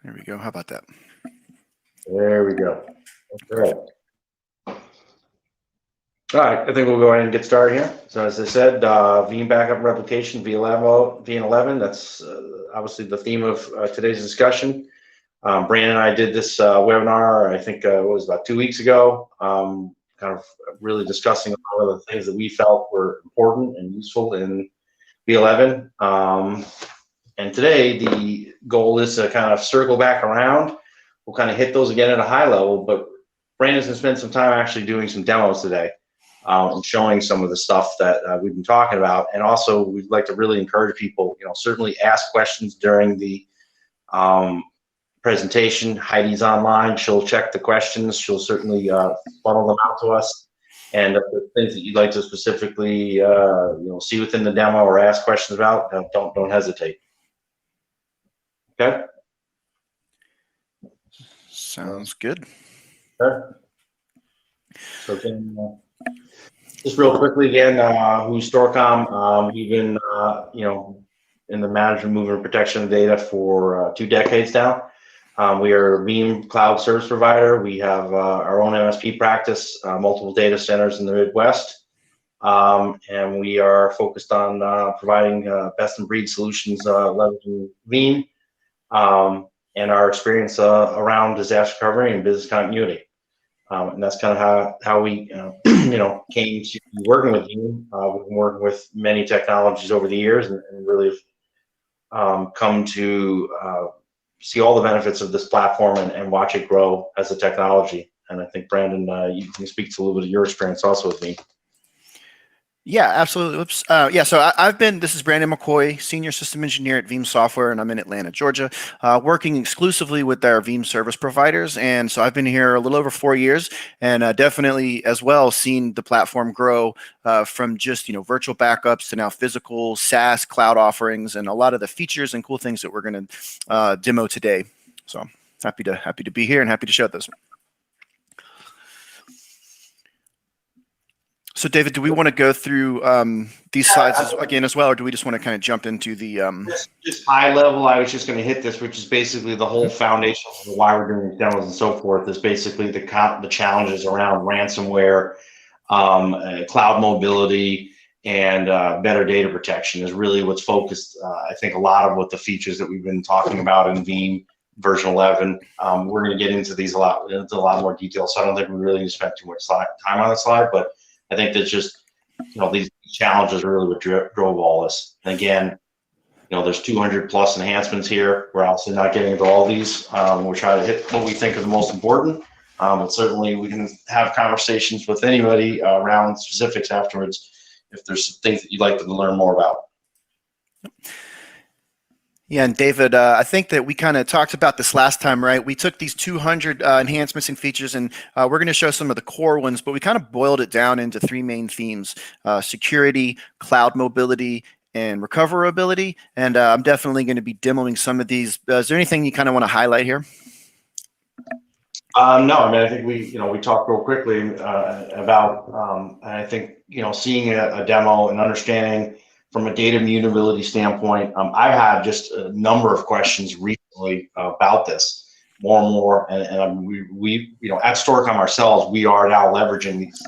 There we go. How about that? There we go. Okay. All right, I think we'll go ahead and get started here. So as I said, Veeam Backup and Replication, V11, that's obviously the theme of today's discussion. Brandon and I did this webinar, I think it was about 2 weeks ago, kind of really discussing a lot of the things that we felt were important and useful in V11. And today the goal is to kind of circle back around. We'll kind of hit those again at a high level, but Brandon's going to spend some time actually doing some demos today. And showing some of the stuff that we've been talking about. And also we'd like to really encourage people, certainly ask questions during the presentation. Heidi's online, she'll check the questions, she'll certainly funnel them out to us. And if there's things that you'd like to specifically see within the demo or ask questions about, don't hesitate. Okay? Sounds good. Okay. So just real quickly again, who's Storcom? We've been, in the management, movement, and protection of data for 2 decades now. We are a Veeam cloud service provider. We have our own MSP practice, multiple data centers in the Midwest, and we are focused on providing best-in-breed solutions, leveraging Veeam, and our experience around disaster recovery and business continuity. And that's kind of how we, came to working with you. We've been working with many technologies over the years, and really have come to see all the benefits of this platform and watch it grow as a technology. And I think, Brandon, you can speak to a little bit of your experience also with me. Yeah, absolutely. Oops. So this is Brandon McCoy, Senior System Engineer at Veeam Software, and I'm in Atlanta, Georgia, working exclusively with our Veeam service providers. And so I've been here a little over 4 years, and definitely as well seen the platform grow from just, virtual backups to now physical SaaS cloud offerings and a lot of the features and cool things that we're going to demo today. So happy to be here and happy to show this. So, David, do we want to go through these slides again as well, or do we just want to kind of jump into the? Just high level, I was just going to hit this, which is basically the whole foundation of why we're doing demos and so forth. Is basically the challenges around ransomware, cloud mobility, and better data protection is really what's focused. I think a lot of what the features that we've been talking about in Veeam version 11. We're going to get into these a lot more detail. So I don't think we really need to spend too much time on the slide, but I think that's just, these challenges are really what drove all this. And again, there's 200 plus enhancements here. We're obviously not getting into all these. We're trying to hit what we think are the most important. But certainly we can have conversations with anybody around specifics afterwards if there's some things that you'd like to learn more about. Yeah, and David, I think that we kind of talked about this last time, right? We took these 200 enhancements and features, and we're going to show some of the core ones, but we kind of boiled it down into 3 main themes: security, cloud mobility, and recoverability. And I'm definitely going to be demoing some of these. Is there anything you kind of want to highlight here? No, I mean, I think we talked real quickly about, and I think, seeing a demo and understanding from a data immutability standpoint, I've had just a number of questions recently about this, more and more, and we at Storcom ourselves, we are now leveraging these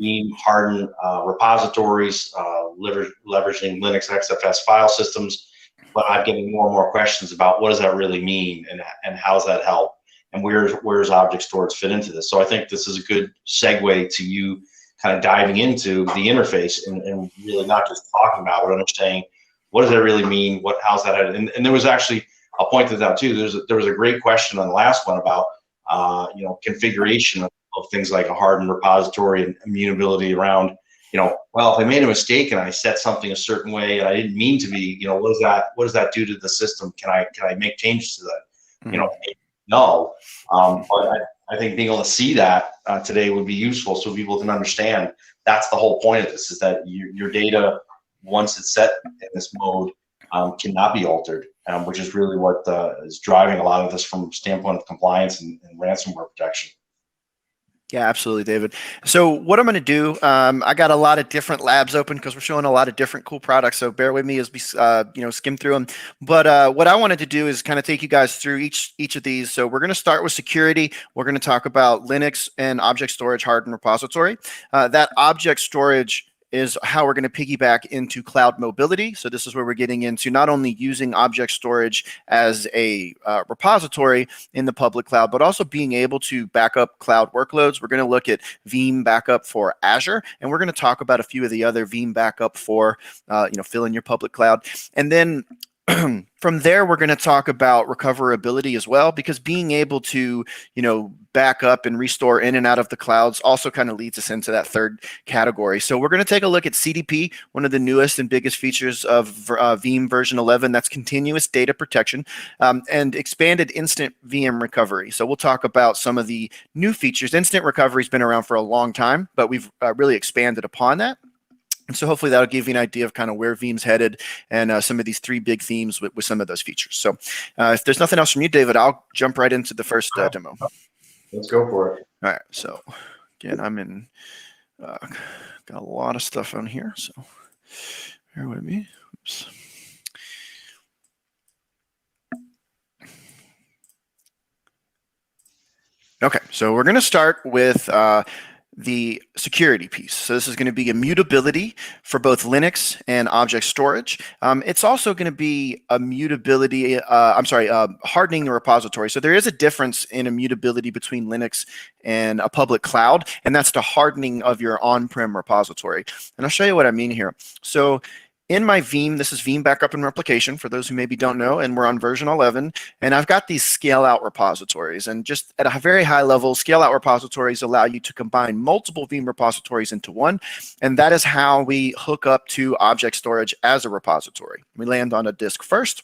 Veeam hardened repositories, leveraging Linux XFS file systems, but I'm getting more and more questions about what does that really mean and how does that help, and where's object storage fit into this. So I think this is a good segue to you kind of diving into the interface and really not just talking about it, but understanding what does that really mean, how's that, and there was actually, I'll point this out too, there was a great question on the last one about configuration of things like a hardened repository and immutability around, well, if I made a mistake and I set something a certain way and I didn't mean to be, what does that do to the system? Can I make changes to that? Mm-hmm. No, but I think being able to see that today would be useful so people can understand that's the whole point of this, is that your data, once it's set in this mode, cannot be altered, which is really what is driving a lot of this from a standpoint of compliance and ransomware protection. Yeah, absolutely, David. So what I'm going to do, I got a lot of different labs open because we're showing a lot of different cool products. So bear with me as we, skim through them. But what I wanted to do is kind of take you guys through each of these. So we're going to start with security. We're going to talk about Linux and object storage hardened repository. That object storage is how we're going to piggyback into cloud mobility. So this is where we're getting into not only using object storage as a repository in the public cloud, but also being able to back up cloud workloads. We're going to look at Veeam Backup for Azure, and we're going to talk about a few of the other Veeam Backup for, fill in your public cloud. And then from there, we're going to talk about recoverability as well, because being able to, back up and restore in and out of the clouds also kind of leads us into that third category. So we're going to take a look at CDP, one of the newest and biggest features of Veeam version 11. That's continuous data protection and expanded instant VM recovery. So we'll talk about some of the new features. Instant recovery has been around for a long time, but we've really expanded upon that. And so hopefully that'll give you an idea of kind of where Veeam's headed and some of these three big themes with some of those features. So if there's nothing else from you, David, I'll jump right into the first demo. Let's go for it. All right. So again, I'm in, got a lot of stuff on here. So bear with me. Oops. Okay. So we're going to start with the security piece. So this is going to be immutability for both Linux and object storage. It's also going to be immutability, hardening the repository. So there is a difference in immutability between Linux and a public cloud, and that's the hardening of your on-prem repository. And I'll show you what I mean here. So in my Veeam, this is Veeam Backup and Replication, for those who maybe don't know, and we're on version 11, and I've got these scale-out repositories, and just at a very high level, scale-out repositories allow you to combine multiple Veeam repositories into one, and that is how we hook up to object storage as a repository. We land on a disk first.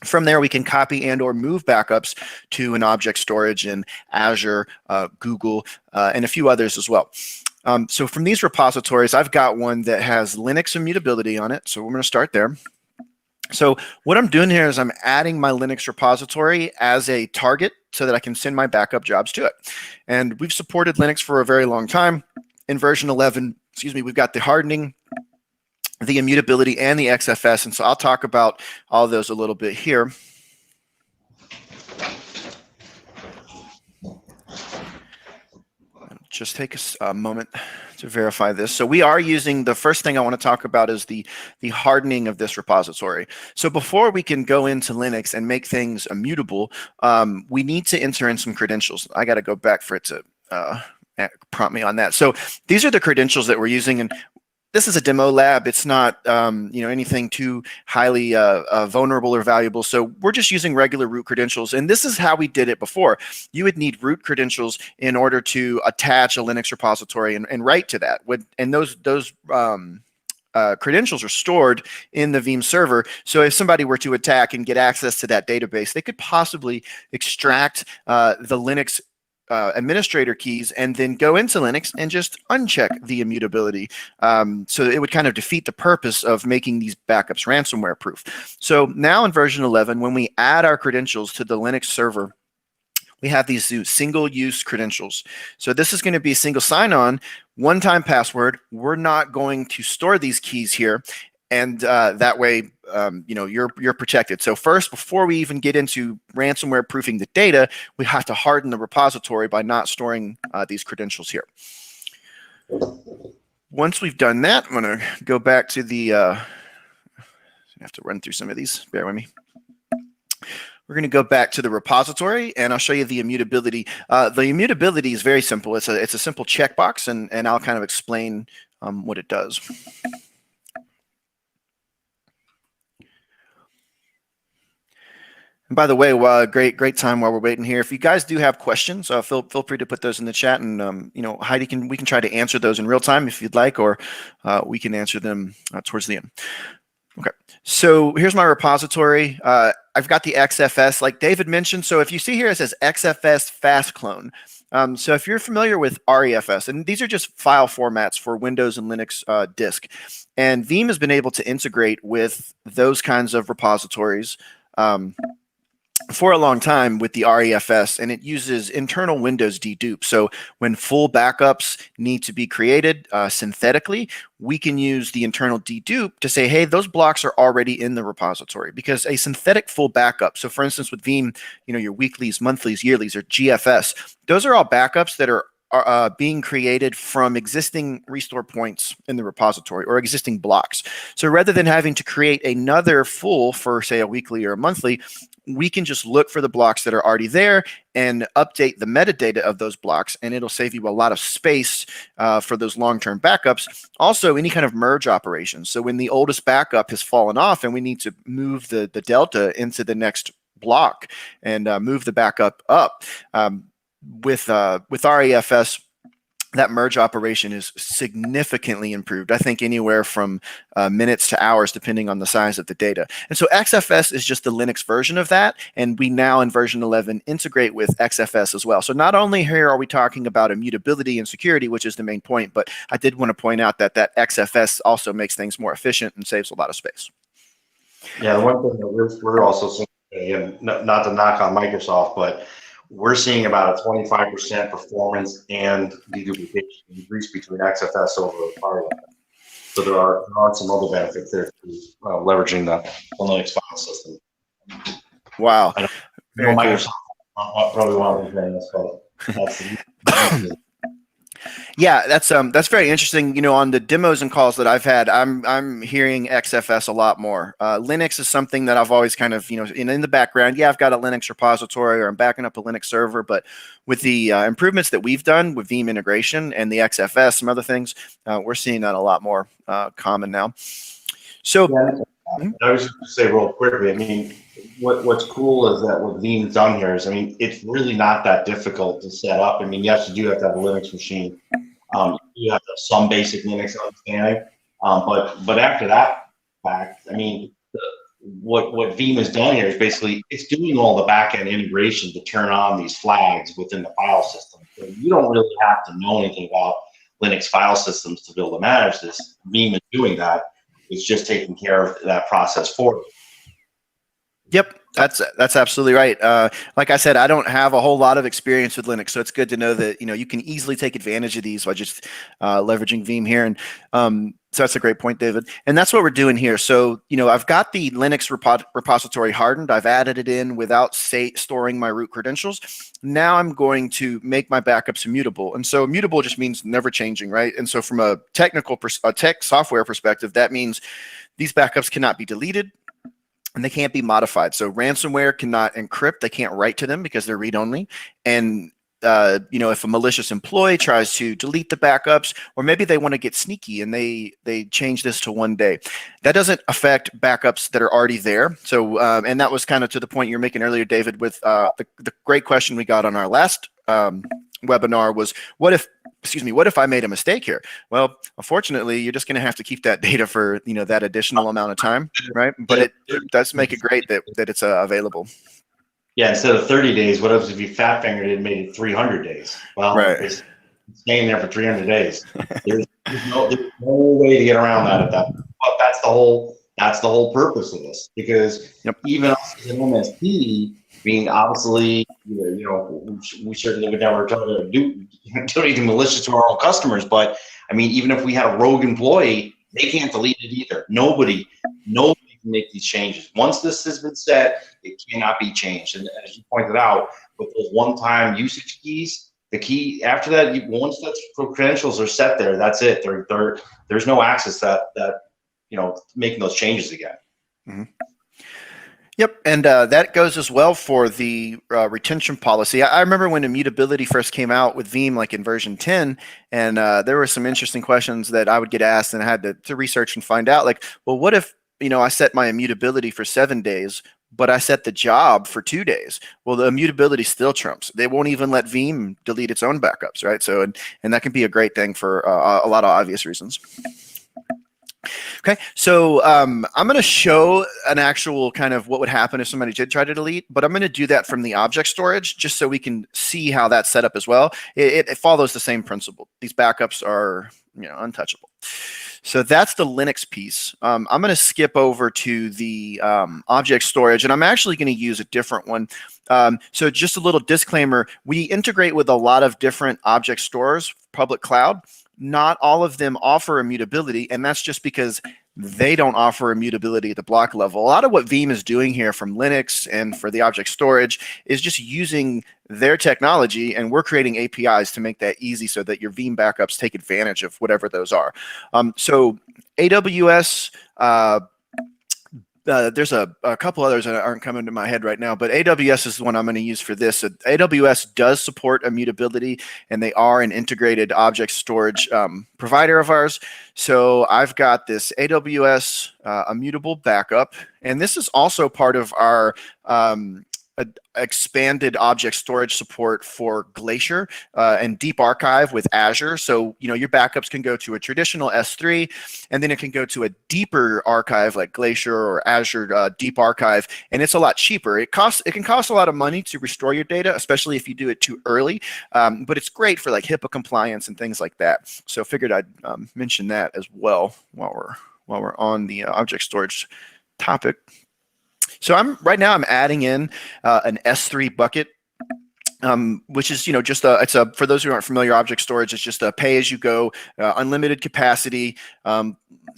From there, we can copy and or move backups to an object storage in Azure, Google, and a few others as well. So from these repositories, I've got one that has Linux immutability on it. So we're going to start there. So what I'm doing here is I'm adding my Linux repository as a target so that I can send my backup jobs to it. And we've supported Linux for a very long time. In version 11, we've got the hardening, the immutability, and the XFS. And so I'll talk about all those a little bit here. Just take a moment to verify this. So we are using, the first thing I want to talk about is the hardening of this repository. So before we can go into Linux and make things immutable, we need to enter in some credentials. I got to go back for it to prompt me on that. So these are the credentials that we're using, and this is a demo lab. It's not anything too highly vulnerable or valuable. So we're just using regular root credentials. And this is how we did it before. You would need root credentials in order to attach a Linux repository and write to that. And those credentials are stored in the Veeam server. So if somebody were to attack and get access to that database, they could possibly extract the Linux administrator keys and then go into Linux and just uncheck the immutability. So it would kind of defeat the purpose of making these backups ransomware proof. So now in version 11, when we add our credentials to the Linux server, we have these single-use credentials. So this is going to be single sign-on, one-time password. We're not going to store these keys here. And that way, you're protected. So first, before we even get into ransomware proofing the data, we have to harden the repository by not storing these credentials here. Once we've done that, I'm going to go back to the, I have to run through some of these, bear with me. We're going to go back to the repository, and I'll show you the immutability. The immutability is very simple. It's a simple checkbox, and I'll kind of explain what it does. And by the way, great time while we're waiting here. If you guys do have questions, feel free to put those in the chat, and Heidi we can try to answer those in real time if you'd like, or we can answer them towards the end. Okay, so here's my repository. I've got the XFS, like David mentioned. So if you see here, it says XFS fast clone. So if you're familiar with REFS, and these are just file formats for Windows and Linux disk, and Veeam has been able to integrate with those kinds of repositories. for a long time with the REFS, and it uses internal Windows dedupe. So when full backups need to be created synthetically, we can use the internal dedupe to say, hey, those blocks are already in the repository, because a synthetic full backup, so for instance with Veeam, your weeklies, monthlies, yearlies, or GFS, those are all backups that are being created from existing restore points in the repository or existing blocks. So rather than having to create another full for, say, a weekly or a monthly, we can just look for the blocks that are already there and update the metadata of those blocks, and it'll save you a lot of space for those long-term backups. Also, any kind of merge operations. So when the oldest backup has fallen off and we need to move the delta into the next block and move the backup up, with REFS, that merge operation is significantly improved. I think anywhere from minutes to hours, depending on the size of the data. And so XFS is just the Linux version of that. And we now in version 11 integrate with XFS as well. So not only here are we talking about immutability and security, which is the main point, but I did want to point out that that XFS also makes things more efficient and saves a lot of space. Yeah, the one thing that we're also seeing, again, not to knock on Microsoft, but we're seeing about a 25% performance and deduplication increase between XFS over REFS. So there are some other benefits there to leveraging the Linux file system. Wow. I know Microsoft probably won't be this, but that's Yeah, that's very interesting. On the demos and calls that I've had, I'm hearing XFS a lot more. Linux is something that I've always kind of, in the background. Yeah, I've got a Linux repository or I'm backing up a Linux server, but with the improvements that we've done with Veeam integration and the XFS, some other things, we're seeing that a lot more common now. So, I was just going to say real quickly, I mean, what's cool is that what Veeam's done here is, I mean, it's really not that difficult to set up. I mean, yes, you do have to have a Linux machine. You have to have some basic Linux understanding. But after that fact, I mean, what Veeam has done here is basically it's doing all the back-end integration to turn on these flags within the file system. So you don't really have to know anything about Linux file systems to be able to manage this. Veeam is doing that. It's just taking care of that process for you. Yep, that's absolutely right. Like I said, I don't have a whole lot of experience with Linux, so it's good to know that you can easily take advantage of these by just leveraging Veeam here. And so that's a great point, David. And that's what we're doing here. So I've got the Linux repository hardened. I've added it in without storing my root credentials. Now I'm going to make my backups immutable. And so immutable just means never changing, right? And so from a tech software perspective, that means these backups cannot be deleted and they can't be modified. So ransomware cannot encrypt. They can't write to them because they're read-only. And if a malicious employee tries to delete the backups, or maybe they want to get sneaky and they change this to 1 day, that doesn't affect backups that are already there. So, and that was kind of to the point you're making earlier, David, with the great question we got on our last webinar was, what if I made a mistake here? Well, unfortunately, you're just going to have to keep that data for that additional amount of time, right? But it does make it great that it's available. Yeah, instead of 30 days, what if you fat fingered it and made it 300 days? Well, right. It's staying there for 300 days. There's no way to get around that at that point. But that's the whole purpose of this, because even us as an MSP, I mean, obviously, we certainly would never try to do anything malicious to our own customers. But I mean, even if we had a rogue employee, they can't delete it either. Nobody can make these changes. Once this has been set, it cannot be changed. And as you pointed out, with those one-time usage keys, the key after that, once those credentials are set there, that's it. There's no access that making those changes again. Mm-hmm. Yep, and that goes as well for the retention policy. I remember when immutability first came out with Veeam, like in version 10, and there were some interesting questions that I would get asked, and I had to research and find out, like, well, what if I set my immutability for 7 days, but I set the job for 2 days? Well, the immutability still trumps. They won't even let Veeam delete its own backups, right? So, and that can be a great thing for a lot of obvious reasons. Okay, so I'm going to show an actual kind of what would happen if somebody did try to delete, but I'm going to do that from the object storage just so we can see how that's set up as well. It follows the same principle. These backups are untouchable. So that's the Linux piece. I'm going to skip over to the object storage, and I'm actually going to use a different one. So just a little disclaimer, we integrate with a lot of different object stores, public cloud. Not all of them offer immutability, and that's just because they don't offer immutability at the block level. A lot of what Veeam is doing here from Linux and for the object storage is just using their technology, and we're creating APIs to make that easy so that your Veeam backups take advantage of whatever those are. So AWS, there's a couple others that aren't coming to my head right now, but AWS is the one I'm going to use for this. So AWS does support immutability, and they are an integrated object storage provider of ours. So I've got this AWS immutable backup, and this is also part of our expanded object storage support for Glacier and Deep Archive with Azure. So, your backups can go to a traditional S3, and then it can go to a deeper archive like Glacier or Azure Deep Archive, and it's a lot cheaper. It can cost a lot of money to restore your data, especially if you do it too early, but it's great for like HIPAA compliance and things like that. So figured I'd mention that as well while we're on the object storage topic. So right now I'm adding in an S3 bucket, which is just for those who aren't familiar, object storage is just a pay-as-you-go, unlimited capacity,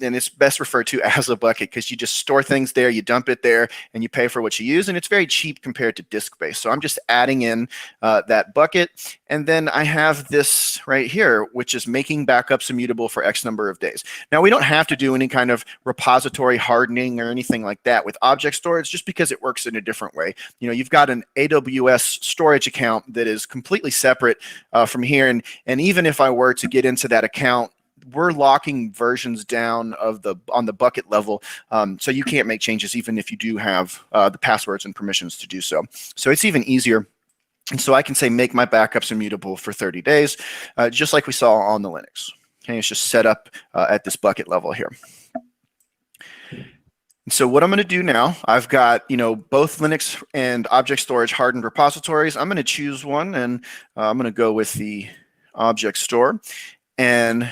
and it's best referred to as a bucket because you just store things there, you dump it there, and you pay for what you use, and it's very cheap compared to disk-based. So I'm just adding in that bucket, and then I have this right here, which is making backups immutable for X number of days. Now, we don't have to do any kind of repository hardening or anything like that with object storage, just because it works in a different way. You've got an AWS storage account that is completely separate from here, and even if I were to get into that account, we're locking versions down on the bucket level, so you can't make changes even if you do have the passwords and permissions to do so. So it's even easier. And so I can say make my backups immutable for 30 days, just like we saw on the Linux. Okay, it's just set up at this bucket level here. So what I'm going to do now, I've got both Linux and object storage hardened repositories. I'm going to choose one, and I'm going to go with the object store. And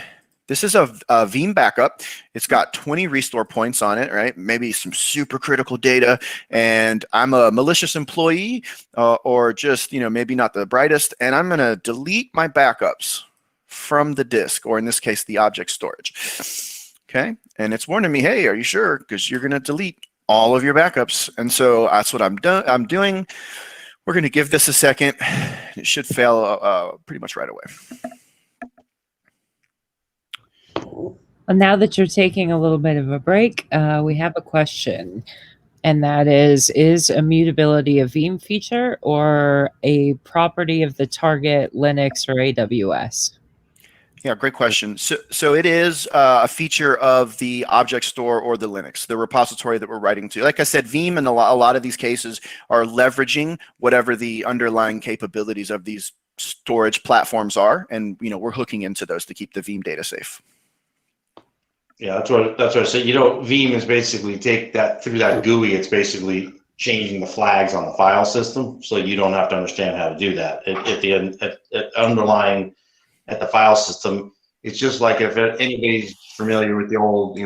this is a Veeam backup. It's got 20 restore points on it, right? Maybe some super critical data, and I'm a malicious employee or just maybe not the brightest, and I'm going to delete my backups from the disk, or in this case, the object storage. Okay, and it's warning me, hey, are you sure? Because you're going to delete all of your backups. And so that's what I'm doing. We're going to give this a second. It should fail pretty much right away. Well, now that you're taking a little bit of a break, we have a question. And that is immutability a Veeam feature or a property of the target Linux or AWS? Yeah, great question. So it is a feature of the object store or the Linux, the repository that we're writing to. Like I said, Veeam in a lot of these cases are leveraging whatever the underlying capabilities of these storage platforms are, and we're hooking into those to keep the Veeam data safe. Yeah, that's what I said. Veeam is basically through that GUI. It's basically changing the flags on the file system, so you don't have to understand how to do that. Underlying at the file system, it's just like if anybody's familiar with the old,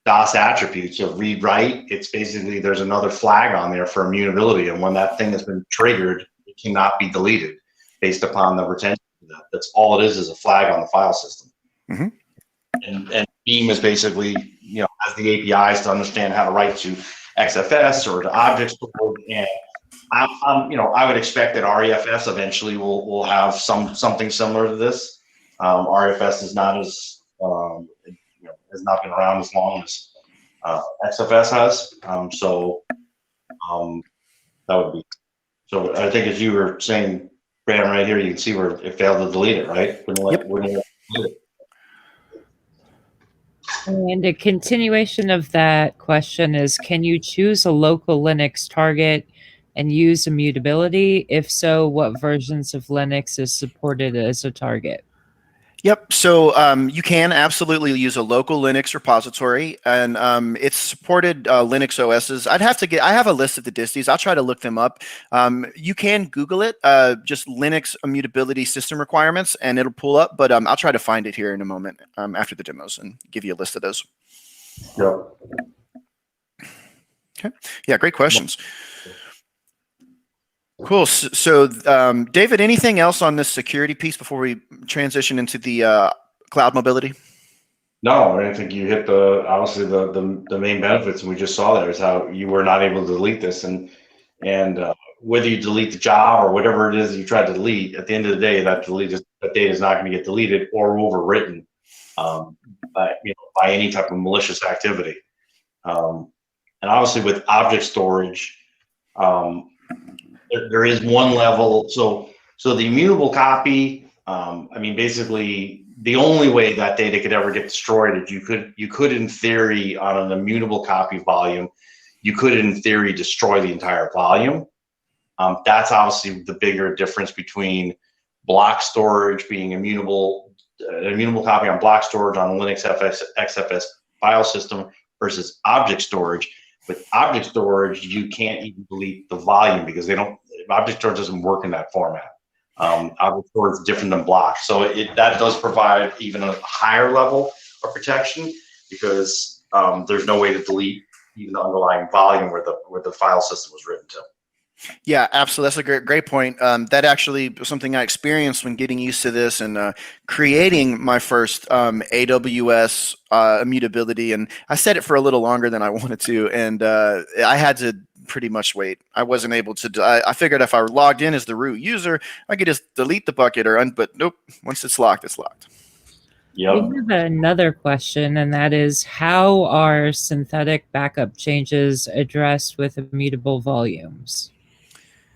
DOS attributes of read write. It's basically there's another flag on there for immutability, and when that thing has been triggered, it cannot be deleted based upon the retention of that. That's all it is a flag on the file system. Mm-hmm. And Veeam is basically, has the APIs to understand how to write to XFS or to object store. And I would expect that REFS eventually will have something similar to this. REFS is not has not been around as long as XFS has. That would be. So I think as you were saying, Brandon, right here, you can see where it failed to delete it, right? Yep. And a continuation of that question is, can you choose a local Linux target and use immutability? If so, what versions of Linux is supported as a target? Yep. So you can absolutely use a local Linux repository, and it's supported Linux OSs. I have a list of the distros. I'll try to look them up. You can Google it, just Linux immutability system requirements, and it'll pull up. But I'll try to find it here in a moment after the demos and give you a list of those. Yeah. Okay. Yeah. Great questions. Cool. So, David, anything else on this security piece before we transition into the cloud mobility? No, I think you hit obviously the main benefits, and we just saw there is how you were not able to delete this, and whether you delete the job or whatever it is that you tried to delete, at the end of the day, that data is not going to get deleted or overwritten by any type of malicious activity. And obviously, with object storage. There is one level. So the immutable copy, I mean, basically the only way that data could ever get destroyed is you could in theory on an immutable copy volume, you could in theory destroy the entire volume. That's obviously the bigger difference between block storage being immutable, an immutable copy on block storage on Linux XFS file system versus object storage. With object storage, you can't even delete the volume because object storage doesn't work in that format. Object storage is different than block. So that does provide even a higher level of protection because there's no way to delete even the underlying volume where the file system was written to. Yeah, absolutely. That's a great point. That actually was something I experienced when getting used to this and creating my first AWS immutability. And I set it for a little longer than I wanted to, and I had to pretty much wait. I wasn't able to. I figured if I were logged in as the root user, I could just delete the bucket but nope. Once it's locked, it's locked. Yep. We have another question, and that is, how are synthetic backup changes addressed with immutable volumes?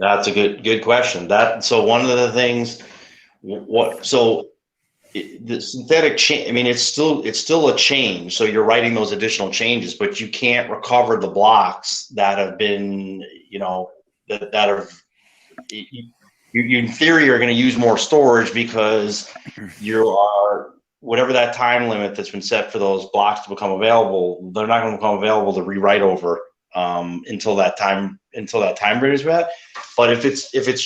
That's a good question. So one of the things, the synthetic change. I mean, it's still a change. So you're writing those additional changes, but you can't recover the blocks that have been, that are. You in theory are going to use more storage because you are whatever that time limit that's been set for those blocks to become available. They're not going to become available to rewrite over until that time period is met. But if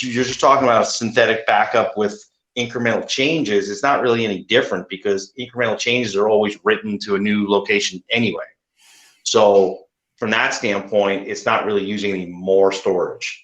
you're just talking about a synthetic backup with incremental changes, it's not really any different because incremental changes are always written to a new location anyway. So from that standpoint, it's not really using any more storage.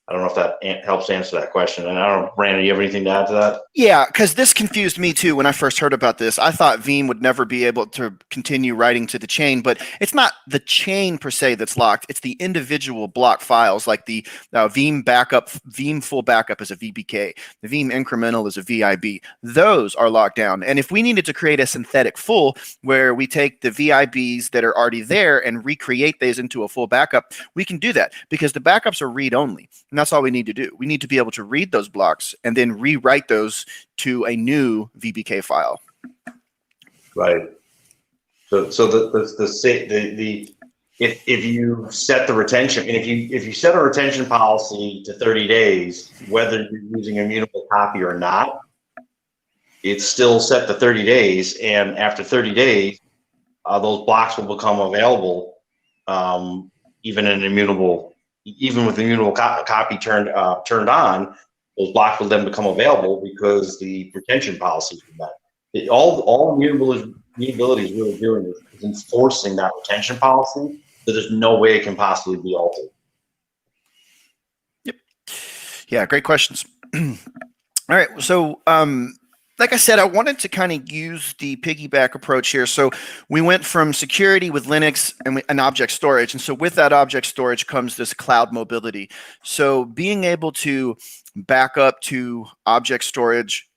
I don't know if that helps answer that question. And I don't know, Brandon, you have anything to add to that? Yeah, because this confused me too when I first heard about this. I thought Veeam would never be able to continue writing to the chain, but it's not the chain per se that's locked. It's the individual block files, like the Veeam backup, Veeam full backup is a VBK. The Veeam incremental is a VIB. Those are locked down. And if we needed to create a synthetic full where we take the VIBs that are already there and recreate those into a full backup, we can do that because the backups are read-only. And that's all we need to do. We need to be able to read those blocks and then rewrite those to a new VBK file. Right. So if you set the retention, and if you set a retention policy to 30 days, whether you're using immutable copy or not, it's still set to 30 days, and after 30 days, those blocks will become available, even with the immutable copy turned on. Those blocks will then become available because the retention policy is met. All immutability is really doing is enforcing that retention policy, so there's no way it can possibly be altered. Yep. Yeah, great questions. All right, so like I said, I wanted to kind of use the piggyback approach here. So we went from security with Linux and object storage. And so with that object storage comes this cloud mobility. So being able to back up to object storage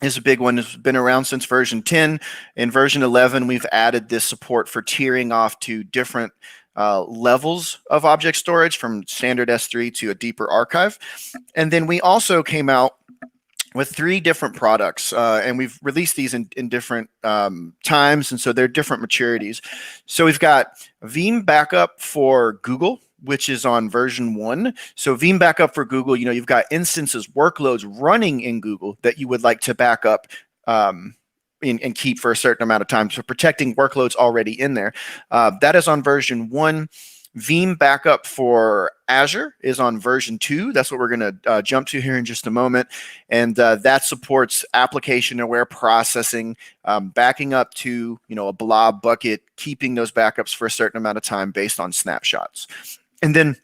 is a big one. It's been around since version 10. In version 11, we've added this support for tiering off to different levels of object storage from standard S3 to a deeper archive. And then we also came out with 3 different products, and we've released these in different times, and so they're different maturities. So we've got Veeam Backup for Google, which is on version 1. So Veeam Backup for Google, you've got instances, workloads running in Google that you would like to back up and keep for a certain amount of time. So protecting workloads already in there. That is on version 1. Veeam Backup for Azure is on version 2. That's what we're going to jump to here in just a moment. And that supports application-aware processing, backing up to a blob bucket, keeping those backups for a certain amount of time based on snapshots. And then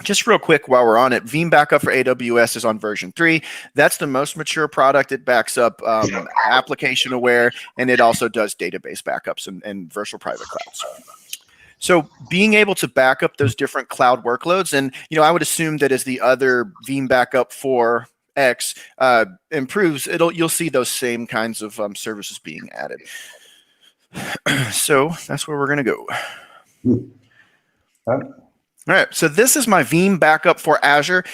just real quick while we're on it, Veeam Backup for AWS is on version 3. That's the most mature product. It backs up application aware, and it also does database backups and virtual private clouds. So being able to back up those different cloud workloads, and I would assume that as the other Veeam Backup for X improves, you'll see those same kinds of services being added. So that's where we're going to go. All right, so this is my Veeam Backup for Azure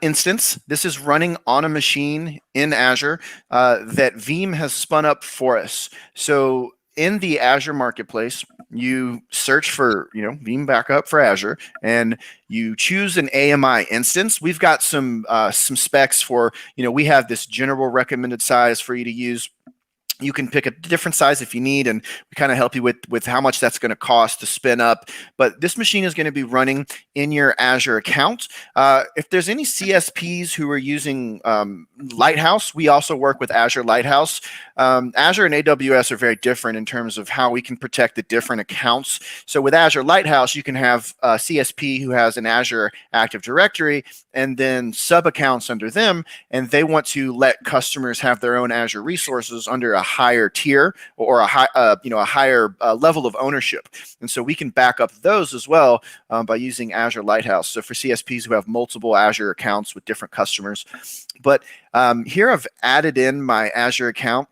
instance. This is running on a machine in Azure that Veeam has spun up for us. So in the Azure Marketplace, you search for Veeam Backup for Azure, and you choose an AMI instance. We've got some specs for we have this general recommended size for you to use. You can pick a different size if you need, and we kind of help you with how much that's going to cost to spin up. But this machine is going to be running in your Azure account. If there's any CSPs who are using Lighthouse, we also work with Azure Lighthouse. Azure and AWS are very different in terms of how we can protect the different accounts. So with Azure Lighthouse, you can have a CSP who has an Azure Active Directory and then sub accounts under them, and they want to let customers have their own Azure resources under a higher tier or a higher level of ownership. And so we can back up those as well by using Azure Lighthouse. So for CSPs who have multiple Azure accounts with different customers. But here I've added in my Azure account,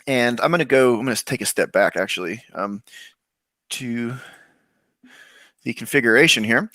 and I'm going to take a step back actually to the configuration here.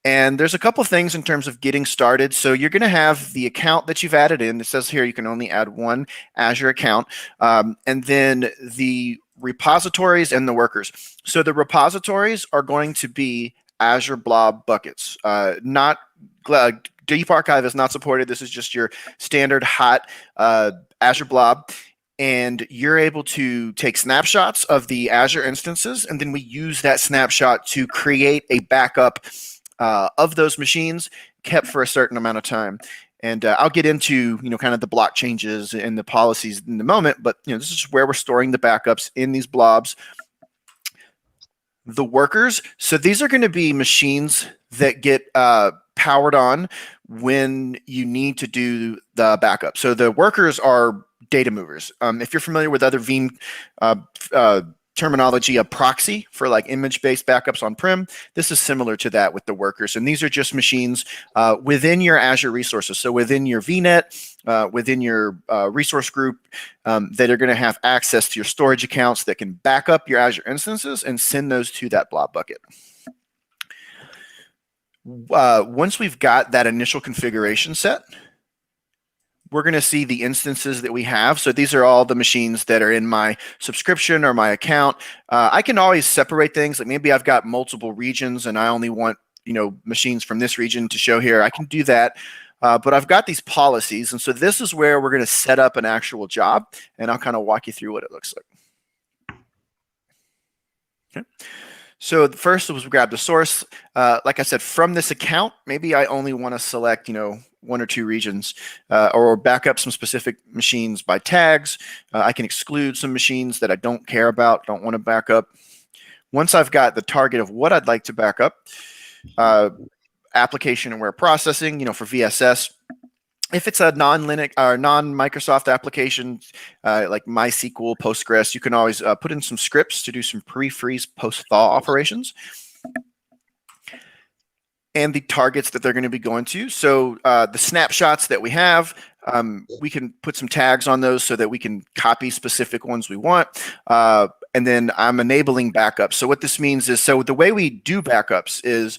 And there's a couple things in terms of getting started. So you're going to have the account that you've added in. It says here you can only add one Azure account. And then the repositories and the workers. So the repositories are going to be Azure Blob buckets. Deep Archive is not supported. This is just your standard hot Azure Blob. And you're able to take snapshots of the Azure instances, and then we use that snapshot to create a backup of those machines kept for a certain amount of time. And I'll get into kind of the block changes and the policies in a moment, but this is where we're storing the backups in these blobs. The workers, so these are going to be machines that get powered on when you need to do the backup. So the workers are data movers. If you're familiar with other Veeam terminology, a proxy for like image-based backups on-prem, this is similar to that with the workers. And these are just machines within your Azure resources. So within your VNet, within your resource group that are going to have access to your storage accounts that can back up your Azure instances and send those to that blob bucket. Once we've got that initial configuration set, we're going to see the instances that we have. So these are all the machines that are in my subscription or my account. I can always separate things. Like maybe I've got multiple regions and I only want machines from this region to show here. I can do that. But I've got these policies. And so this is where we're going to set up an actual job. And I'll kind of walk you through what it looks like. Okay. So the first was we grab the source. Like I said, from this account, maybe I only want to select, one or two regions or back up some specific machines by tags. I can exclude some machines that I don't care about, don't want to back up. Once I've got the target of what I'd like to back up, application-aware processing, for VSS. If it's a non-Linux or non-Microsoft application like MySQL, Postgres, you can always put in some scripts to do some pre-freeze, post-thaw operations. And the targets that they're going to be going to. So the snapshots that we have, we can put some tags on those so that we can copy specific ones we want. And then I'm enabling backups. So what this means is, so the way we do backups is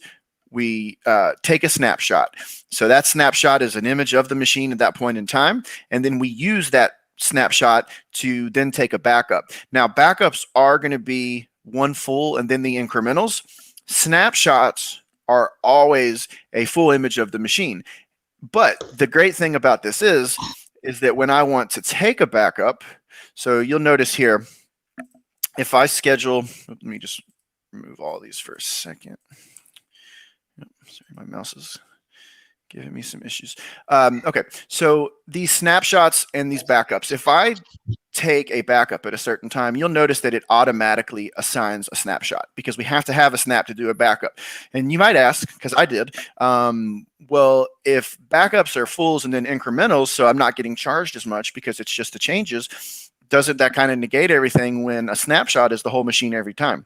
we take a snapshot. So that snapshot is an image of the machine at that point in time. And then we use that snapshot to then take a backup. Now, backups are going to be one full and then the incrementals. Snapshots are always a full image of the machine. But the great thing about this is is that when I want to take a backup, so you'll notice here, if I schedule, let me just remove all these for a second. Sorry, my mouse is giving me some issues. Okay, so these snapshots and these backups, if I take a backup at a certain time, you'll notice that it automatically assigns a snapshot because we have to have a snap to do a backup. And you might ask, because I did, well, if backups are fulls and then incrementals, so I'm not getting charged as much because it's just the changes, doesn't that kind of negate everything when a snapshot is the whole machine every time?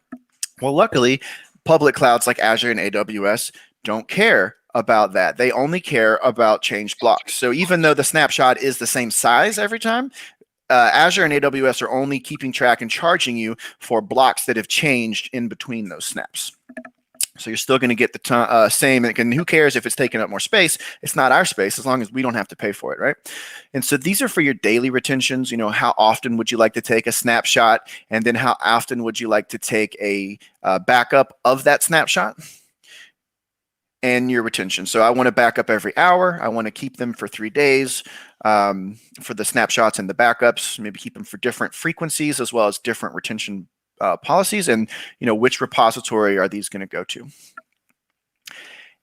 Well, luckily, public clouds like Azure and AWS don't care about that. They only care about changed blocks. So even though the snapshot is the same size every time, Azure and AWS are only keeping track and charging you for blocks that have changed in between those snaps. So you're still going to get the same, and who cares if it's taking up more space? It's not our space as long as we don't have to pay for it, right? And so these are for your daily retentions. You know, how often would you like to take a snapshot? And then how often would you like to take a backup of that snapshot? And your retention. So I want to back up every hour. I want to keep them for 3 days for the snapshots and the backups, maybe keep them for different frequencies as well as different retention policies, and which repository are these going to go to.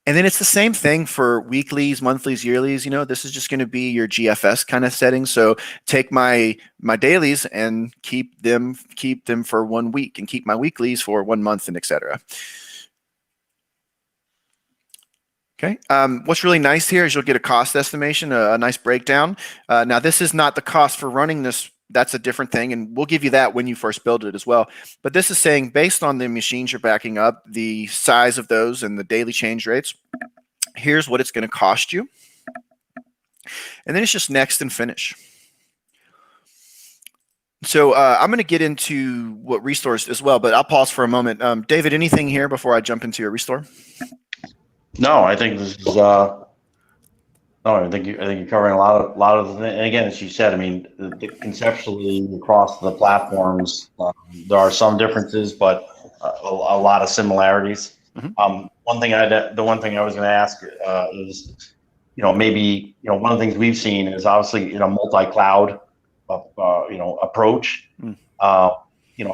And then it's the same thing for weeklies, monthlies, yearlies. This is just going to be your GFS kind of setting. So take my dailies and keep them for 1 week, and keep my weeklies for 1 month, and etc. Okay. What's really nice here is you'll get a cost estimation, a nice breakdown. Now, this is not the cost for running this. That's a different thing, and we'll give you that when you first build it as well. But this is saying based on the machines you're backing up, the size of those, and the daily change rates, here's what it's going to cost you. And then it's just next and finish. So I'm going to get into what restores as well, but I'll pause for a moment. David, anything here before I jump into your restore? No, I think this is. No, I think you're covering a lot of the things. And again, as you said, I mean, conceptually across the platforms, there are some differences, but a lot of similarities. Mm-hmm. The one thing I was going to ask is, maybe one of the things we've seen is obviously multi-cloud, approach. Mm.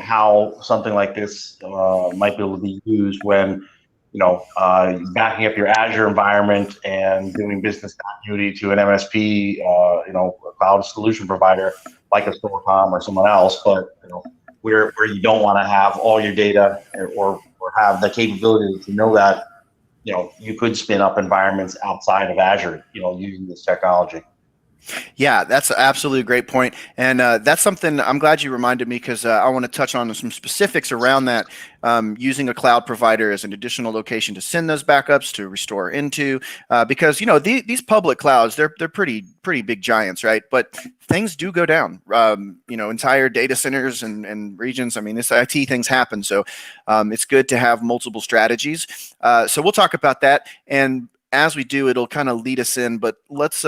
How something like this might be able to be used when. Backing up your Azure environment and doing business continuity to an MSP, a cloud solution provider like a Storcom or someone else, but where you don't want to have all your data or have the capability to know that you could spin up environments outside of Azure, using this technology. Yeah, that's absolutely a great point. And that's something I'm glad you reminded me, because I want to touch on some specifics around that, using a cloud provider as an additional location to send those backups to restore into, because these public clouds, they're pretty big giants, right? But things do go down. Entire data centers and regions. I mean, this IT things happen, so it's good to have multiple strategies. So we'll talk about that, and as we do, it'll kind of lead us in, but let's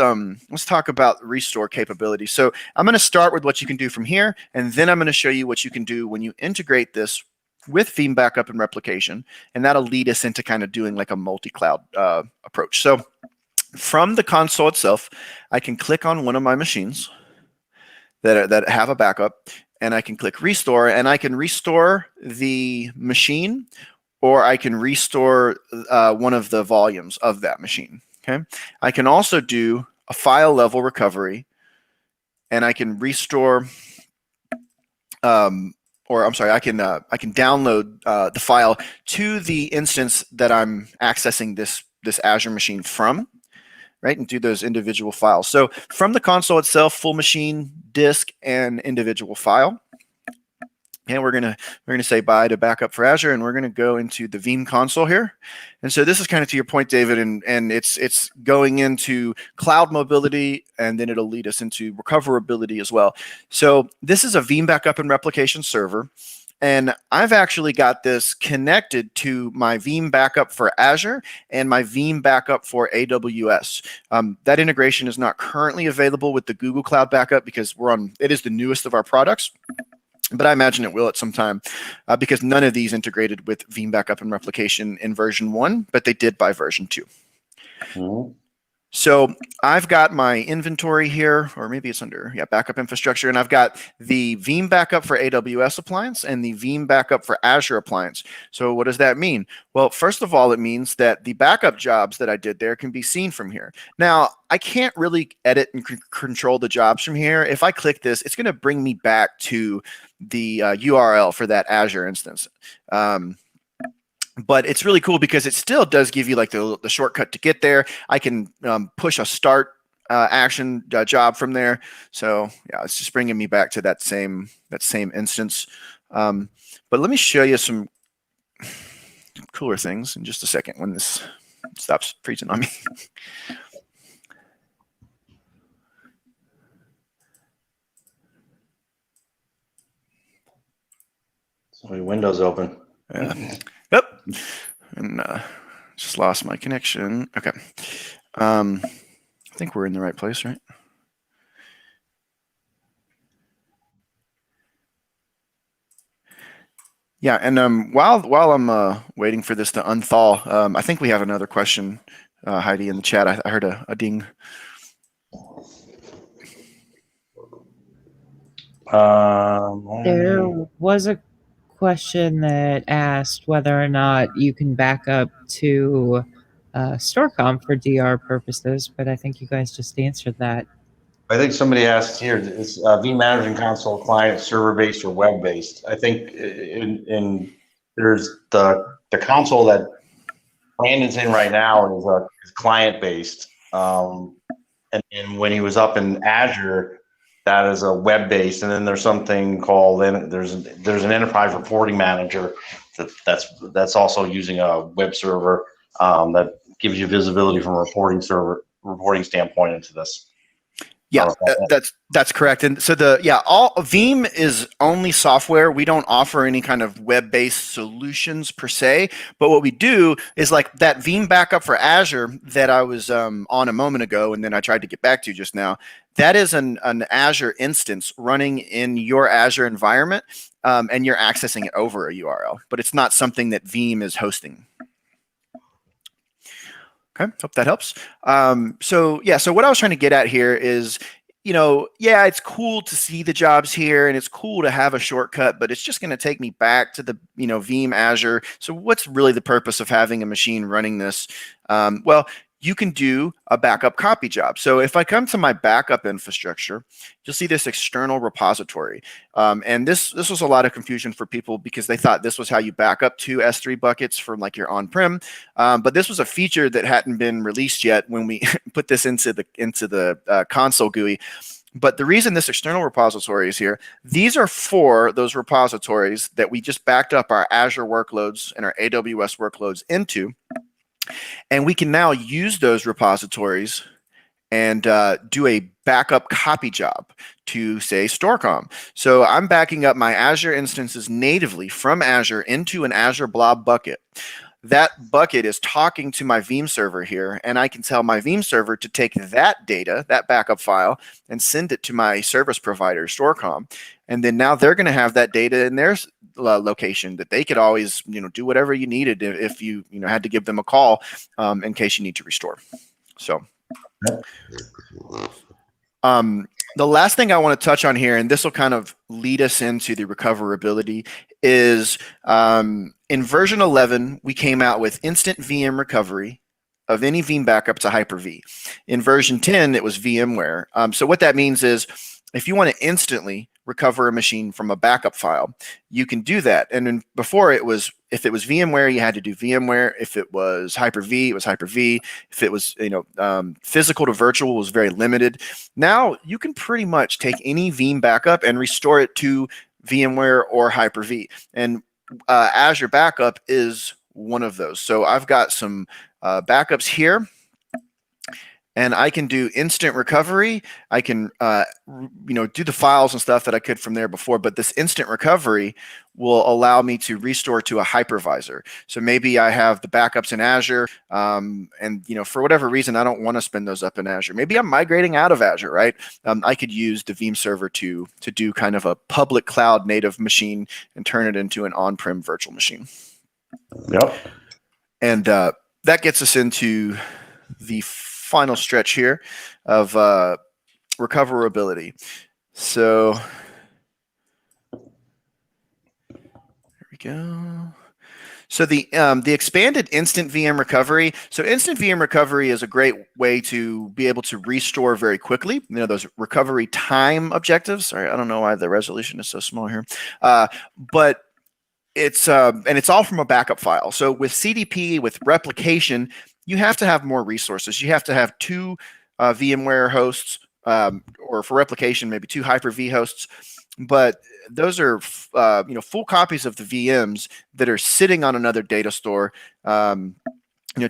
talk about restore capability. So I'm going to start with what you can do from here, and then I'm going to show you what you can do when you integrate this with Veeam Backup and Replication, and that'll lead us into kind of doing like a multi-cloud approach. So from the console itself, I can click on one of my machines that have a backup, and I can click restore, and I can restore the machine, or I can restore one of the volumes of that machine. Okay, I can also do a file level recovery, and I can restore, I can download the file to the instance that I'm accessing this Azure machine from, right, and do those individual files. So from the console itself, full machine, disk, and individual file. And we're gonna say bye to backup for Azure, and we're gonna go into the Veeam console here. And so this is kind of to your point, David, and it's going into cloud mobility, and then it'll lead us into recoverability as well. So this is a Veeam Backup and Replication server, and I've actually got this connected to my Veeam Backup for Azure and my Veeam Backup for AWS. That integration is not currently available with the Google Cloud Backup because it is the newest of our products. But I imagine it will at some time, because none of these integrated with Veeam Backup and Replication in version 1, but they did by version 2. Mm-hmm. So I've got my inventory here, or maybe it's under, backup infrastructure, and I've got the Veeam backup for AWS appliance and the Veeam backup for Azure appliance. So what does that mean? Well, first of all, it means that the backup jobs that I did there can be seen from here. Now, I can't really edit and control the jobs from here. If I click this, it's going to bring me back to the URL for that Azure instance. But it's really cool because it still does give you like the shortcut to get there. I can push a start action job from there. So yeah, it's just bringing me back to that same instance. But let me show you some cooler things in just a second when this stops freezing on me. So your window's open. Yep. And just lost my connection. Okay. I think we're in the right place, right? Yeah, and while I'm waiting for this to unthaw, I think we have another question, Heidi, in the chat. I heard a ding. There was a question that asked whether or not you can back up to Storcom for DR purposes, but I think you guys just answered that. I think somebody asked here, is Veeam Management Console client server-based or web-based? I think there's the console that Brandon's in right now is client-based. And when he was up in Azure, that is a web-based, and then there's something called there's an enterprise reporting manager that's also using a web server that gives you visibility from a reporting standpoint into this. Yeah, that's correct. And so all Veeam is only software. We don't offer any kind of web-based solutions per se. But what we do is like that Veeam backup for Azure that I was on a moment ago, and then I tried to get back to just now. That is an Azure instance running in your Azure environment, and you're accessing it over a URL. But it's not something that Veeam is hosting. Okay, hope that helps. So what I was trying to get at here is, it's cool to see the jobs here and it's cool to have a shortcut, but it's just going to take me back to the, Veeam Azure. So what's really the purpose of having a machine running this? Well, you can do a backup copy job. So if I come to my backup infrastructure, you'll see this external repository. And this was a lot of confusion for people because they thought this was how you back up to S3 buckets from like your on-prem. But this was a feature that hadn't been released yet when we put this into the console GUI. But the reason this external repository is here, these are for those repositories that we just backed up our Azure workloads and our AWS workloads into. And we can now use those repositories and do a backup copy job to, say, Storcom. So I'm backing up my Azure instances natively from Azure into an Azure Blob bucket. That bucket is talking to my Veeam server here, and I can tell my Veeam server to take that data, that backup file, and send it to my service provider, Storcom. And then now they're going to have that data in their location that they could always, do whatever you needed if you, had to give them a call in case you need to restore. So, the last thing I want to touch on here, and this will kind of lead us into the recoverability, is in version 11, we came out with instant VM recovery of any Veeam backup to Hyper-V. In version 10, it was VMware. So what that means is if you want to instantly recover a machine from a backup file, you can do that. And then before it was, if it was VMware, you had to do VMware. If it was Hyper-V, it was Hyper-V. If it was, physical to virtual, was very limited. Now you can pretty much take any Veeam backup and restore it to VMware or Hyper-V. And Azure Backup is one of those. So I've got some backups here. And I can do instant recovery. I can, do the files and stuff that I could from there before. But this instant recovery will allow me to restore to a hypervisor. So maybe I have the backups in Azure, and for whatever reason, I don't want to spin those up in Azure. Maybe I'm migrating out of Azure, right? I could use the Veeam server to do kind of a public cloud native machine and turn it into an on-prem virtual machine. Yep. And that gets us into the final stretch here of recoverability. So there we go. So the expanded instant VM recovery. So instant VM recovery is a great way to be able to restore very quickly. You know, those recovery time objectives. Sorry, I don't know why the resolution is so small here, but it's and it's all from a backup file. So with CDP, with replication, you have to have more resources. You have to have 2 VMware hosts, or for replication, maybe 2 Hyper-V hosts. But those are full copies of the VMs that are sitting on another data store,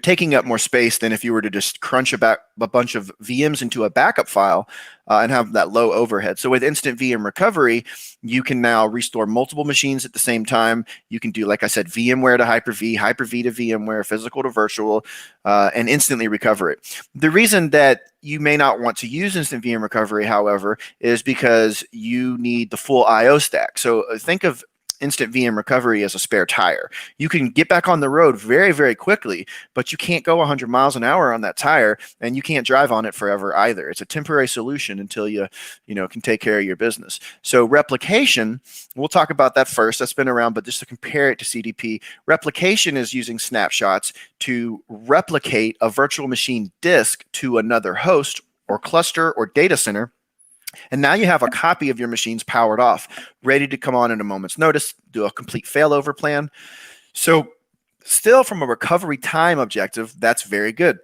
taking up more space than if you were to just crunch a bunch of VMs into a backup file and have that low overhead. So with instant VM recovery, you can now restore multiple machines at the same time. You can do, like I said, VMware to Hyper-V, Hyper-V to VMware, physical to virtual, and instantly recover it. The reason that you may not want to use instant VM recovery, however, is because you need the full IO stack. So think of instant VM recovery as a spare tire. You can get back on the road very, very quickly, but you can't go 100 miles an hour on that tire, and you can't drive on it forever either. It's a temporary solution until you can take care of your business. So replication, we'll talk about that first. That's been around, but just to compare it to CDP, replication is using snapshots to replicate a virtual machine disk to another host or cluster or data center. And now you have a copy of your machines powered off, ready to come on at a moment's notice, do a complete failover plan. So still from a recovery time objective, that's very good.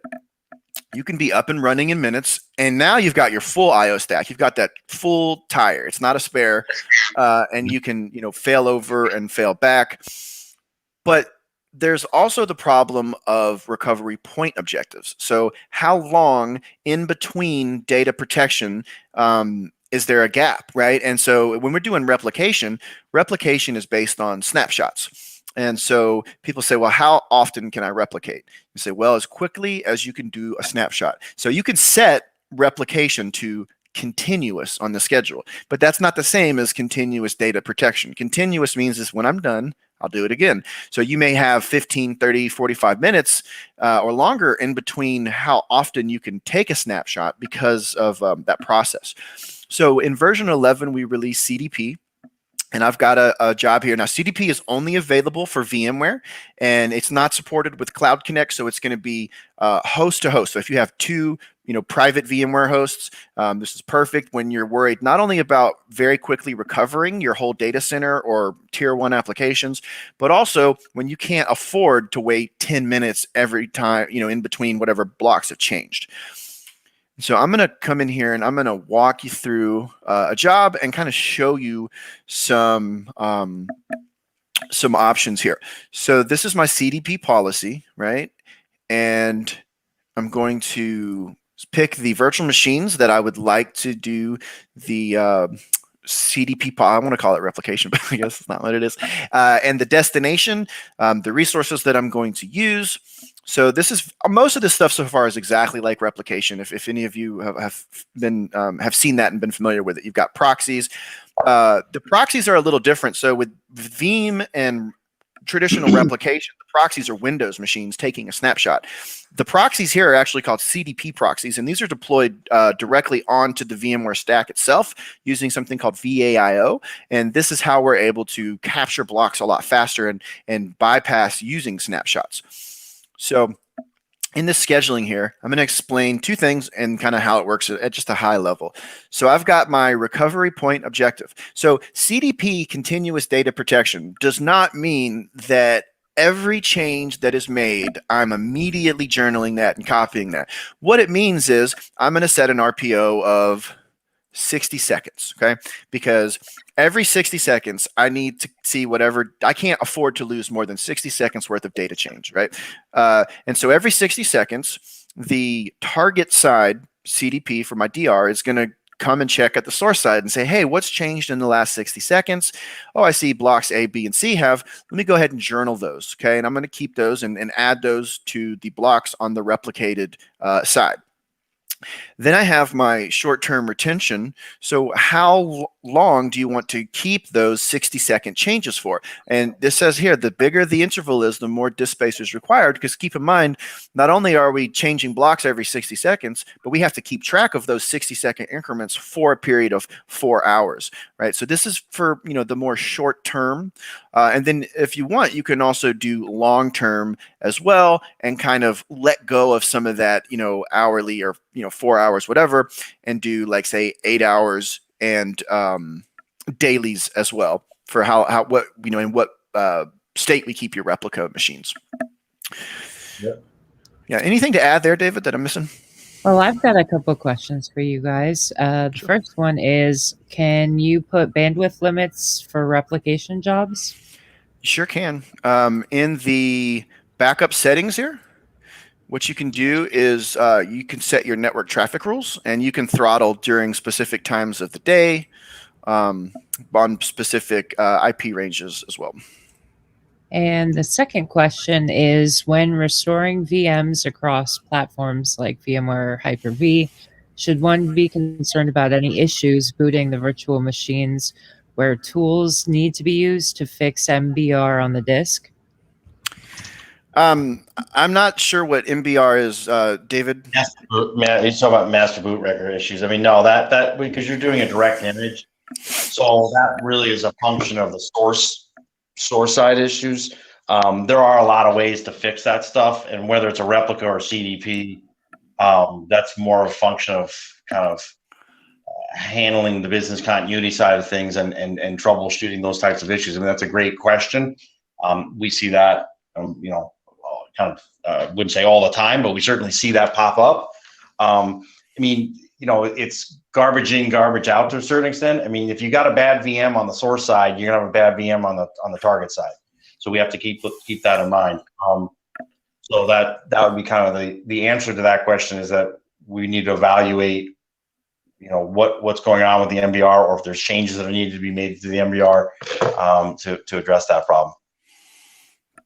You can be up and running in minutes, and now you've got your full IO stack. You've got that full tire. It's not a spare, and you can fail over and fail back. But there's also the problem of recovery point objectives. So how long in between data protection is there a gap, right? And so when we're doing replication is based on snapshots. And so people say, well, how often can I replicate? You say, well, as quickly as you can do a snapshot. So you can set replication to continuous on the schedule, but that's not the same as continuous data protection. Continuous means is when I'm done, I'll do it again. So you may have 15, 30, 45 minutes or longer in between how often you can take a snapshot because of that process. So in version 11, we released CDP. And I've got a job here. Now, CDP is only available for VMware, and it's not supported with Cloud Connect, so it's going to be host to host. So if you have 2 private VMware hosts, this is perfect when you're worried not only about very quickly recovering your whole data center or tier 1 applications, but also when you can't afford to wait 10 minutes every time, in between whatever blocks have changed. So I'm going to come in here and I'm going to walk you through a job and kind of show you some options here. So this is my CDP policy, right? And I'm going to pick the virtual machines that I would like to do the CDP, I want to call it replication, but I guess it's not what it is. And the destination, the resources that I'm going to use. So this is most of this stuff so far is exactly like replication. If any of you have seen that and been familiar with it, you've got proxies. The proxies are a little different. So with Veeam and traditional replication, the proxies are Windows machines taking a snapshot. The proxies here are actually called CDP proxies, and these are deployed directly onto the VMware stack itself using something called VAIO. And this is how we're able to capture blocks a lot faster and bypass using snapshots. So in this scheduling here, I'm going to explain 2 things and kind of how it works at just a high level. So I've got my recovery point objective. So CDP, continuous data protection, does not mean that every change that is made, I'm immediately journaling that and copying that. What it means is I'm going to set an RPO of 60 seconds, okay? Because every 60 seconds, I need to see whatever, I can't afford to lose more than 60 seconds worth of data change, right? And so every 60 seconds, the target side CDP for my DR is going to come and check at the source side and say, hey, what's changed in the last 60 seconds? Oh, I see blocks A, B, and C have. Let me go ahead and journal those, okay? And I'm going to keep those and add those to the blocks on the replicated side. Then I have my short-term retention. So how long do you want to keep those 60-second changes for? And this says here, the bigger the interval is, the more disk space is required, because keep in mind, not only are we changing blocks every 60 seconds, but we have to keep track of those 60-second increments for a period of 4 hours, right? So this is for, the more short term. And then if you want, you can also do long term as well, and kind of let go of some of that, hourly or, 4 hours, whatever, and do like, say, 8 hours and dailies as well, for in what state we keep your replica machines. Yep. Yeah. Anything to add there, David, that I'm missing? Well, I've got a couple of questions for you guys. The first one is, can you put bandwidth limits for replication jobs? You sure can. In the backup settings here, what you can do is you can set your network traffic rules, and you can throttle during specific times of the day, on specific IP ranges as well. And the second question is, when restoring VMs across platforms like VMware or Hyper-V, should one be concerned about any issues booting the virtual machines where tools need to be used to fix MBR on the disk? I'm not sure what MBR is, David. You talk about master boot record issues. I mean, no, that because you're doing a direct image, so that really is a function of the source side issues. There are a lot of ways to fix that stuff, and whether it's a replica or CDP, that's more a function of kind of handling the business continuity side of things and troubleshooting those types of issues. I mean, that's a great question. We see that, kind of wouldn't say all the time, but we certainly see that pop up. I mean, it's garbage in, garbage out to a certain extent. I mean, if you got a bad VM on the source side, you're gonna have a bad VM on the target side. So we have to keep that in mind. So that would be kind of the answer to that question, is that we need to evaluate, what's going on with the MBR, or if there's changes that are needed to be made to the MBR to address that problem.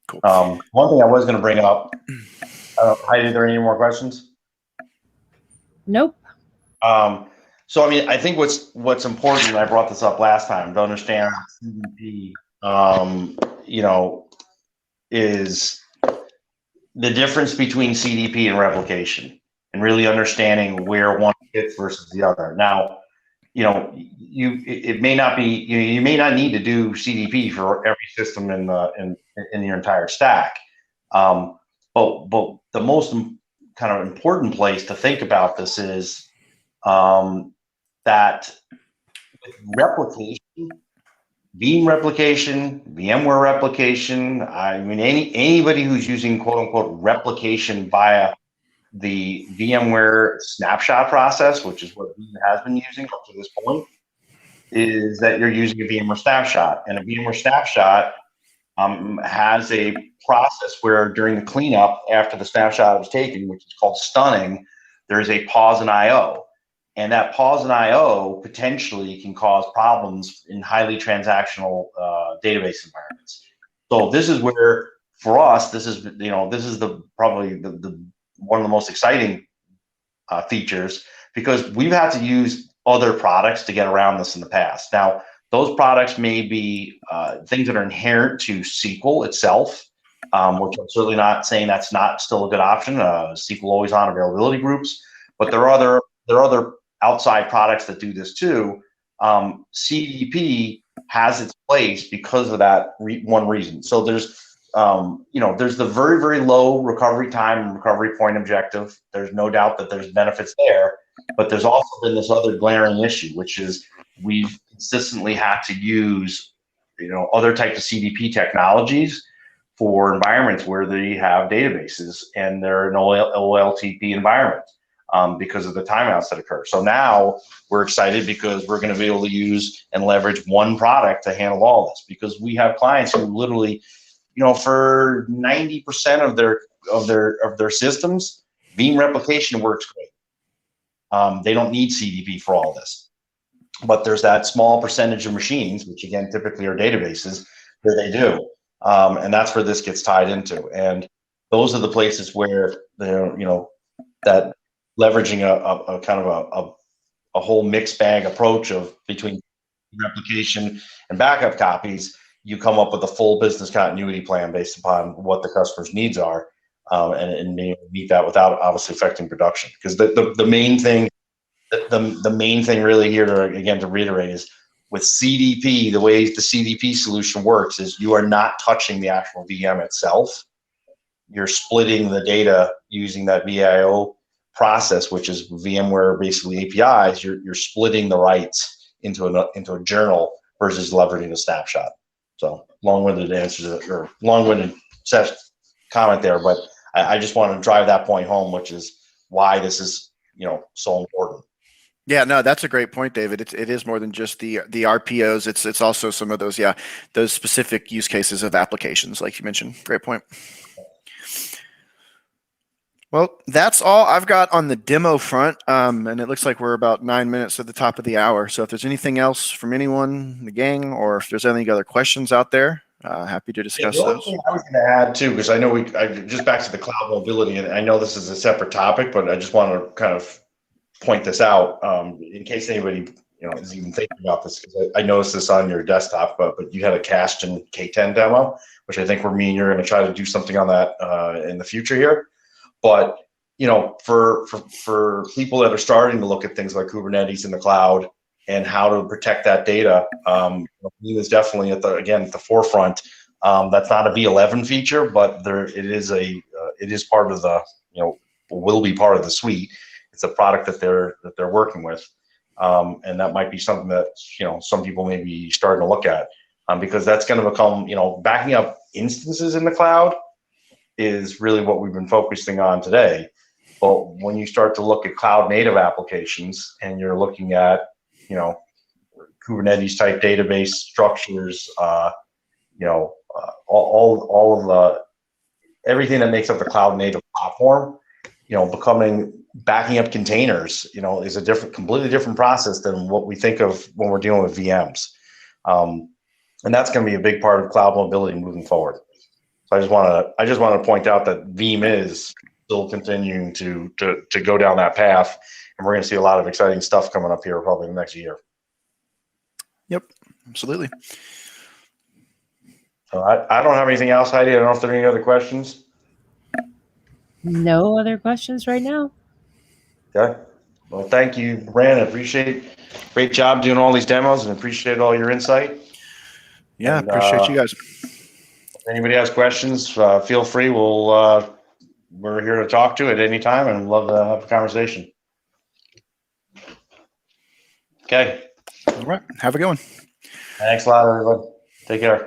Cool. One thing I was going to bring up, Heidi, are there any more questions? Nope. So, I mean, I think what's important, and I brought this up last time, to understand CDP, is the difference between CDP and replication, and really understanding where one fits versus the other. Now, it may not be, you may not need to do CDP for every system in your entire stack. But the most kind of important place to think about this is that with replication, Veeam replication, VMware replication, I mean, anybody who's using quote unquote replication via the VMware snapshot process, which is what Veeam has been using up to this point, is that you're using a VMware snapshot. And a VMware snapshot has a process where during the cleanup after the snapshot was taken, which is called stunning, there is a pause in IO. And that pause in IO potentially can cause problems in highly transactional database environments. So this is where, for us, this is probably the one of the most exciting features, because we've had to use other products to get around this in the past. Now, those products may be things that are inherent to SQL itself, which I'm certainly not saying that's not still a good option. SQL always on availability groups, but there are other outside products that do this too. CDP has its place because of that one reason. So there's the very, very low recovery time and recovery point objective. There's no doubt that there's benefits there, but there's also been this other glaring issue, which is we've consistently had to use, other types of CDP technologies for environments where they have databases and they're an OLTP environment because of the timeouts that occur. So now we're excited because we're going to be able to use and leverage one product to handle all this, because we have clients who literally, for 90% of their systems, Veeam replication works great. They don't need CDP for all this. But there's that small percentage of machines, which again typically are databases, that they do, and that's where this gets tied into. And those are the places where that leveraging a kind of a whole mixed bag approach of between replication, and backup copies, you come up with a full business continuity plan based upon what the customer's needs are, and being able to meet that without obviously affecting production. Because the main thing, the main thing really here to reiterate is with CDP, the way the CDP solution works is you are not touching the actual VM itself. You're splitting the data using that VIO process, which is VMware basically APIs. You're splitting the writes into a journal versus leveraging a snapshot. So long-winded answers or long-winded comment there, but I just want to drive that point home, which is why this is so important. Yeah, no, that's a great point, David. It is more than just the RPOs. It's also some of those those specific use cases of applications, like you mentioned. Great point. Well, that's all I've got on the demo front, and it looks like we're about 9 minutes at the top of the hour. So if there's anything else from anyone in the gang, or if there's any other questions out there, happy to discuss those. Thing I was going to add too, because I know I just back to the cloud mobility, and I know this is a separate topic, but I just want to kind of point this out in case anybody is even thinking about this, because I noticed this on your desktop, but you had a Caston K10 demo, which I think me and you're going to try to do something on that in the future here. But for people that are starting to look at things like Kubernetes in the cloud and how to protect that data, Veeam is definitely at the forefront. That's not a v11 feature, but it is part of the will be part of the suite. It's a product that they're working with, and that might be something that some people may be starting to look at, because that's going to become backing up instances in the cloud is really what we've been focusing on today. But when you start to look at cloud native applications and you're looking at Kubernetes type database structures, all of the everything that makes up the cloud native platform, backing up containers, is a completely different process than what we think of when we're dealing with VMs. And that's going to be a big part of cloud mobility moving forward. So I just want to point out that Veeam is still continuing to go down that path, and we're going to see a lot of exciting stuff coming up here probably in the next year. Yep, absolutely. So I don't have anything else, Heidi. I don't know if there are any other questions. No other questions right now. Okay. Well, thank you, Brand. I appreciate. Great job doing all these demos, and appreciate all your insight. Yeah, and, appreciate you guys. If anybody has questions, feel free. We're here to talk to at any time, and love to have a conversation. Okay. All right. Have a good one. Thanks a lot, everybody. Take care.